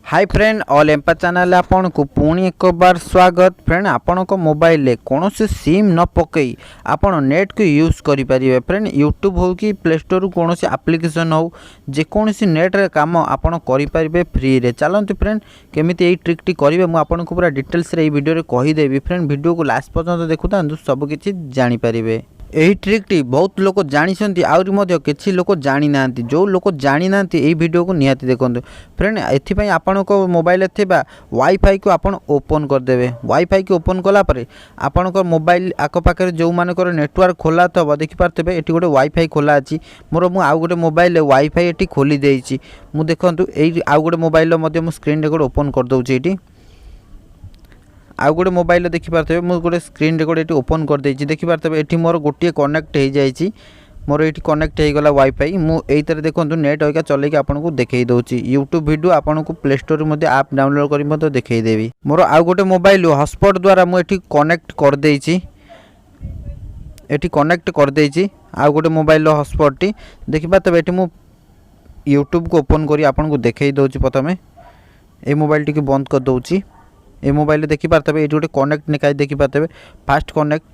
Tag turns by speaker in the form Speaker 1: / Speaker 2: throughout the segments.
Speaker 1: हाय friend all empire channel आपन को पुणी एक बार स्वागत। फ्रेंड आपण को मोबाइल ले कौन से सिम न पकई आपण नेट को यूज करि परिबे। फ्रेंड यूट्यूब हो कि प्ले स्टोर कौन से एप्लिकेशन हो जेकोसी नेट रे काम आपण करि परिबे फ्री रे। चलंतु फ्रेंड केमिति एई ट्रिक टी करिवे मु आपण को पूरा डिटेल्स रे एई वीडियो रे कहि देबी। फ्रेंड वीडियो को लास्ट पर्यंत देखुता सब किछि जानि परिबे। यही ट्रिक टी बहुत लोग जानी आउरी मध्य किछि लोग जानी नांती। जो लोग जानी नांती एई वीडियो को निहाती देखंतु। फ्रेंड एथिपई आपण को मोबाइल थिबा वाईफाई को आपण ओपन कर देबे। वाईफाई को ओपन कला परे आपण को मोबाइल आक पाखरे जो मानकर नेटवर्क खोला तब देखि पारतेबे एठी गोटे वाईफाई खोला अछि। मोर मु आउ गोटे मोबाइल ले वाईफाई एठी खोली देइछि। मु देखंतु एई आउ गोटे मोबाइल मध्य मु स्क्रीन रेकॉर्ड ओपन कर दउछि। एठी आउ गोटे मोबाइल देखि पारतेबे मु गोटे स्क्रीन रेकॉर्ड एटी ओपन कर देइछि। देखि पारतेबे एठी मोर गोटे कनेक्ट हे जाइछि। मोर एटी कनेक्ट हे गला वाईफाई। मु एई तरे देखंतु नेट होइका चले के आपन को देखेइ दउछि। यूट्यूब वीडियो आपन को प्ले स्टोर मध्ये ऐप डाउनलोड करि मते देखेइ देबी। मोर आउ गोटे मोबाइल हॉटस्पॉट द्वारा मु एटी कनेक्ट कर देइछि। एटी कनेक्ट कर देइछि आउ गोटे मोबाइल हॉटस्पॉट टी देखि पारतेबे एटी मु यूट्यूब को ओपन करी आपन को देखेइ दउछि। प्रथमे ए मोबाइल टी के बंद कर दउछि। ए मोबाइल देखि पारतेबे एटी गोटे कनेक्ट निकाय देखि पारतेबे फास्ट कनेक्ट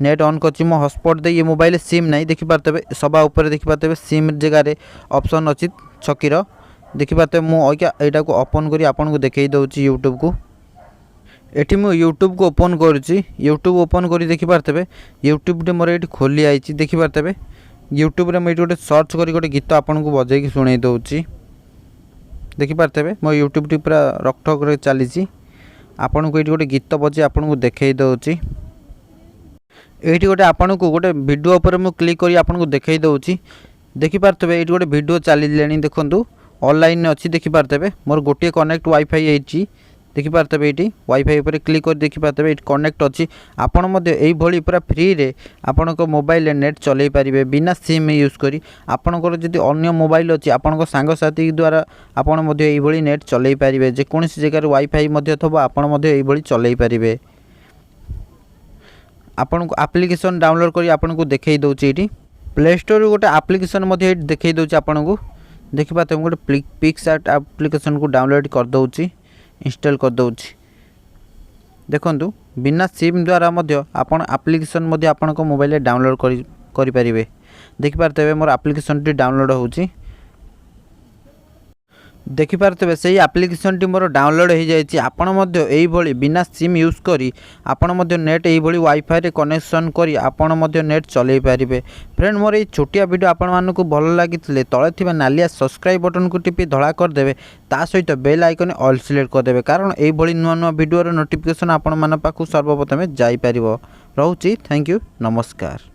Speaker 1: नेट ऑन करछि। मो हॉटस्पॉट दे ये मोबाइल सिम नहीं देखि पारतेबे सबा ऊपर देखि पारतेबे सिम जगह रे ऑप्शन अछि छकीर देखि पारतेबे। मु ओइका एटा को ओपन करी आपन को देखेइ दउछि यूट्यूब को। एठी मु यूट्यूब को ओपन करछि। यूट्यूब ओपन करी देखि पारतेबे यूट्यूब दे मोर एठी खोली आइछि। देखि पारतेबे यूट्यूब रे मैं गोटे सर्च करी गोटे गीत आपन को बजाई के सुनाई दउछि। देखि पारतेबे मो यूट्यूब टी पूरा रकठक रे चलीछि। आपन को एठी गोटे गीत बजे आपन को देखेइ दउछि। एठी गोटे आपन को गोटे वीडियो ऊपर मु क्लिक करी आपन को देखेइ दउछि। देखि पारतेबे एठी गोटे वीडियो चाली लेनी देखंतु ऑनलाइन अछि। देखि पारतेबे मोर गोटे कनेक्ट वाईफाई एछि। देखि पारतेबे एठी वाईफाई ऊपर क्लिक कर देखि पारतेबे एठी कनेक्ट अछि। आपन मध्ये एई भली पूरा फ्री रे आपन को मोबाइल नेट चलै परिबे बिना सिम यूज करी। आपन को जदि अन्य मोबाइल अछि आपन को संग साथी द्वारा आपन मध्ये एई भली नेट चलै परिबे। जे कोनसी जगह रे वाईफाई मध्ये थबो आपन मध्ये एई भली चलै परिबे। आपन को एप्लिकेशन डाउनलोड करी आपन को देखेइ दउछि। एठी प्ले स्टोर गोटे एप्लिकेशन मध्ये देखेइ दउछि। आपन को देखि पाते गोटे पिक्सआर्ट एप्लिकेशन को डाउनलोड कर दउछि इंस्टॉल कर दउछि। देखंतु बिना सिम द्वारा मध्य आपन एप्लिकेशन मध्य आपन को मोबाइल डाउनलोड करि परिबे। देखि पारतेबे मोर एप्लिकेशन टी डाउनलोड होउछि। देखि पारतेबे सेही एप्लिकेशन टी मोर डाउनलोड हो जाइछि। आपन मध्य एई भली बिना सिम यूज करी आपन मध्य नेट एई भली वाईफाई रे कनेक्शन करी आपन मध्य नेट चलै परिबे। फ्रेंड मोर एई छोटिया वीडियो आपन मान को भलो लागितले तळे थिबा नालिया सब्सक्राइब बटन को टिपि धळा कर देबे। ता सहित बेल आइकन ऑल सिलेक्ट कर देबे कारण एई भली नुवा नुवा वीडियो रो नोटिफिकेशन आपन मान पाखु सर्वप्रथमे जाई परिबो। रहउछि थैंक यू नमस्कार।